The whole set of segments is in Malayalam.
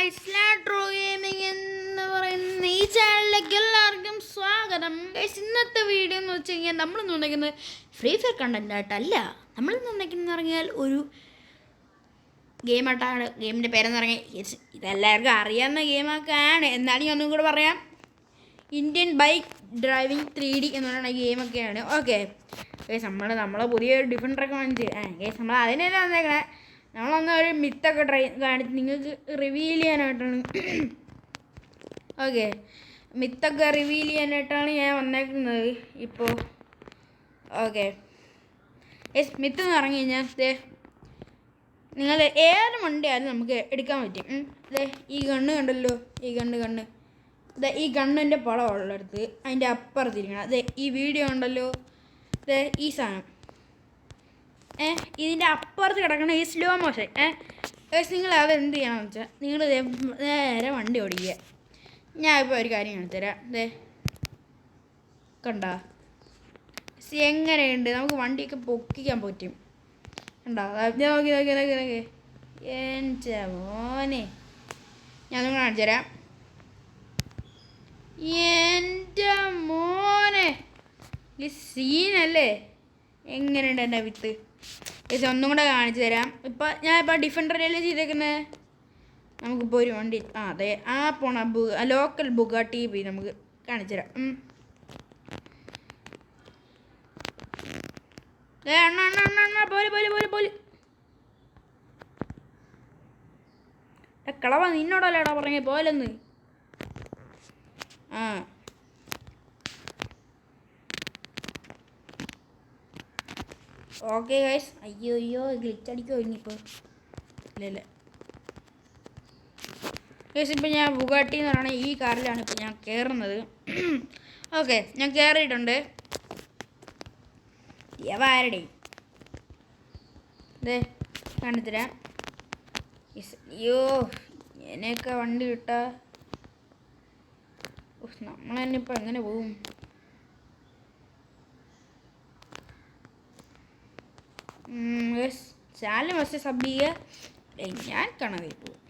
ഗൈസ്, ലാട്രോ ഗെയിമിംഗ് എന്ന് പറയുന്ന ഈ ചാനലിലേക്ക് എല്ലാവർക്കും സ്വാഗതം. ഗൈസ്, ഇന്നത്തെ വീഡിയോ എന്ന് വെച്ച് കഴിഞ്ഞാൽ നമ്മളിന്ന് വന്നിരിക്കുന്നത് ഫ്രീ ഫയർ കണ്ടന്റ് ആയിട്ടല്ല. നമ്മളിന്ന് വന്നിരിക്കുന്നത് പറഞ്ഞാൽ ഒരു ഗെയിമായിട്ടാണ്. ഗെയിമിൻ്റെ പേരെന്ന് പറഞ്ഞാൽ ഇതെല്ലാവർക്കും അറിയാവുന്ന ഗെയിമൊക്കെ ആണ്. എന്നാലും ഞാൻ ഒന്നും കൂടെ പറയാം, ഇന്ത്യൻ ബൈക്ക് ഡ്രൈവിംഗ് 3D എന്ന് പറയുന്ന ഗെയിമൊക്കെയാണ്. ഓക്കെ ഗൈസ്, നമ്മൾ പുതിയൊരു ഡിഫൻഡറൊക്കെ വാങ്ങിച്ച് ഗൈസ് നമ്മൾ അതിനെല്ലാം വന്നേക്കണേ. നമ്മളൊന്ന് ഒരു മിത്തൊക്കെ കാണിച്ച് നിങ്ങൾക്ക് റിവീൽ ചെയ്യാനായിട്ടാണ്. ഓക്കെ, മിത്തൊക്കെ റിവീൽ ചെയ്യാനായിട്ടാണ് ഞാൻ വന്നേക്കുന്നത് ഇപ്പോൾ. ഓക്കെ യെസ്, മിത്ത് എന്ന് പറഞ്ഞു കഴിഞ്ഞാൽ നിങ്ങൾ ഏത് വണ്ടിയായാലും നമുക്ക് എടുക്കാൻ പറ്റും. ഈ ഗണ്ണ് കണ്ടല്ലോ, ഈ ഗണ്ണ് ഈ ഗണ്ണിൻ്റെ പടം ഉള്ളടത്ത് അതിൻ്റെ അപ്പുറത്തിരിക്കണം. ഈ വീഡിയോ ഉണ്ടല്ലോ, ഈ സാധനം ഇതിൻ്റെ അപ്പുറത്ത് കിടക്കുന്ന ഈ സ്ലോ മോഷൻ. നിങ്ങൾ അത് എന്ത് ചെയ്യണമെന്ന് വെച്ചാൽ നിങ്ങൾ നേരെ വണ്ടി ഓടിക്കുക. ഞാൻ ഇപ്പോൾ ഒരു കാര്യം കാണിച്ചുതരാം. കണ്ട എങ്ങനെയുണ്ട്, നമുക്ക് വണ്ടിയൊക്കെ പൊക്കിക്കാൻ പറ്റും. കണ്ടോ, നോക്കി എൻ്റെ മോനെ, ഞാൻ നിങ്ങൾ കാണിച്ചു തരാം. എൻ്റെ മോനെ, ഈ സീനല്ലേ, എങ്ങനെയുണ്ട് എൻ്റെ വിത്ത്. ഒന്നും കൂടെ കാണിച്ചു തരാം. ഞാനിപ്പോൾ ഡിഫൻഡറിലല്ലേ ചെയ്തേക്കുന്നത്. നമുക്കിപ്പോൾ ഒരു വണ്ടി അതെ പോണ ലോക്കൽ ബുഗാട്ടി പോയി നമുക്ക് കാണിച്ചു തരാം. പോലെ കളവ നിന്നോടല്ലേടാ പറഞ്ഞേ പോലെന്ന്. ഓക്കെ ഗൈസ്, അയ്യോ ഗ്ലിച്ച് അടിക്കുമോ ഇനിയിപ്പോൾ? ഇല്ലല്ലേ ഗൈസ്, ഇപ്പം ഞാൻ ബുഗാട്ടി എന്ന് പറയുന്ന ഈ കാറിലാണ് ഇപ്പോൾ ഞാൻ കയറുന്നത്. ഓക്കെ, ഞാൻ കയറിയിട്ടുണ്ട്. ആരുടെ കാണിത്തരാം. അയ്യോ, എന്നെയൊക്കെ വണ്ടി കിട്ടാ നമ്മൾ ഇപ്പോൾ എങ്ങനെ പോകും? ചാനൽ മസ്റ്റ് സബ് ചെയ്യുക. ഞാൻ കാണാതെ പോകും.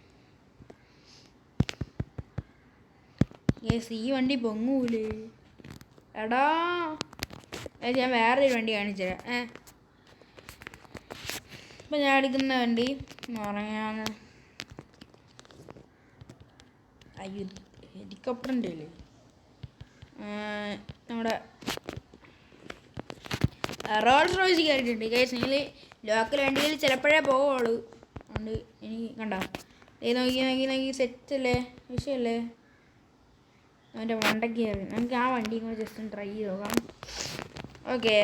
ഈ വണ്ടി പൊങ്ങൂലേ എടാ. ഞാൻ വേറൊരു വണ്ടി കാണിച്ചു തരാം. ഇപ്പം ഞാൻ എടുക്കുന്ന വണ്ടി എന്ന് പറഞ്ഞാൽ ഹെലികോപ്റ്ററിൻ്റെ അല്ലേ, നമ്മുടെ റോൾസ് റോയ്സ് കയറിയിട്ടുണ്ട്. ഗൈസ്, നിങ്ങൾ ലോക്കൽ വണ്ടിയിൽ ചിലപ്പോഴേ പോവുള്ളൂ. അതുകൊണ്ട് എനിക്ക് കണ്ടോ, നോക്കി സെറ്റല്ലേ, വിഷയമല്ലേ. അവൻ്റെ വണ്ടയ്ക്ക് കയറി നമുക്ക് ആ വണ്ടി കൂടെ ജസ്റ്റ് ഒന്ന് ട്രൈ ചെയ്ത് നോക്കാം. ഓക്കെ,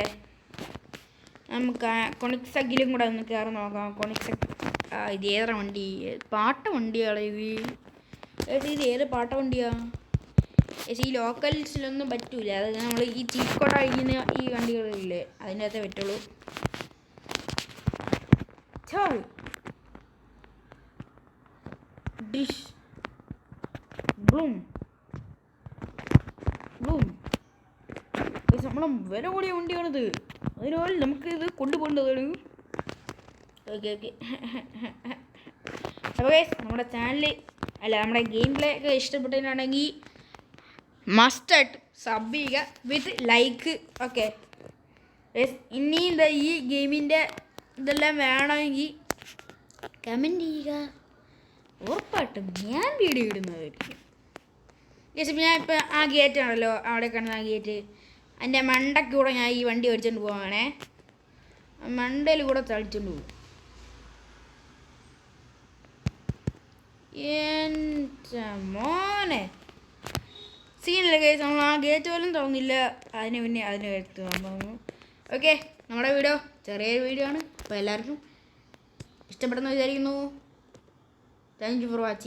നമുക്ക് കൊണിക്സഗിലും കൂടെ ഒന്ന് കയറി നോക്കാം. കൊണിക്സഗ് ഇത് ഏതാ വണ്ടി? പാട്ട വണ്ടിയാണ് ഇത് ഏത് പാട്ട വണ്ടിയാണ്? ഈ ലോക്കൽസിലൊന്നും പറ്റൂല. അത് നമ്മൾ ഈ ചീക്കോട്ട അഴിക്കുന്ന ഈ വണ്ടികളില്ലേ, അതിൻ്റെ അകത്തേ പറ്റുള്ളൂ. ഡിഷ് ബ്ലൂം നമ്മളെ വില കൂടിയ വണ്ടിയാണിത്. അതിനാൽ നമുക്കിത് കൊണ്ടുപോകേണ്ടതാണ്. ഓക്കെ അപ്പോൾ ഗൈസ്, നമ്മുടെ ചാനൽ നമ്മുടെ ഗെയിം പ്ലേ ഒക്കെ ഇഷ്ടപ്പെട്ടതിനാണെങ്കിൽ മസ്റ്റായിട്ട് സബ് ചെയ്യുക വിത്ത് ലൈക്ക്. ഓക്കെ, ഇനി ഈ ഗെയിമിൻ്റെ ഇതെല്ലാം വേണമെങ്കിൽ കമൻറ്റ് ചെയ്യുക. ഉറപ്പായിട്ടും ഞാൻ വീഡിയോ ഇടുന്നതായിരിക്കും. ഇപ്പം ഞാൻ ഇപ്പോൾ ആ ഗേറ്റ് ആണല്ലോ, അവിടെ കാണുന്ന ആ ഗേറ്റ്, അതിൻ്റെ മണ്ടയ്ക്ക് കൂടെ ഞാൻ ഈ വണ്ടി ഓടിച്ചുകൊണ്ട് പോവാണേ. മണ്ടയിൽ കൂടെ തളിച്ചുകൊണ്ട് പോകും. എൻ്റെ മോനെ, സീനല്ലേ കേസ്. നമ്മൾ ആ ഗേറ്റ് പോലും തുറന്നില്ല, അതിന് എടുത്ത് തോന്നുന്നു. ഓക്കെ, നമ്മുടെ വീഡിയോ ചെറിയൊരു വീഡിയോ ആണ്. അപ്പോൾ എല്ലാവർക്കും ഇഷ്ടപ്പെടുന്ന വിചാരിക്കുന്നു. Thank you for watching.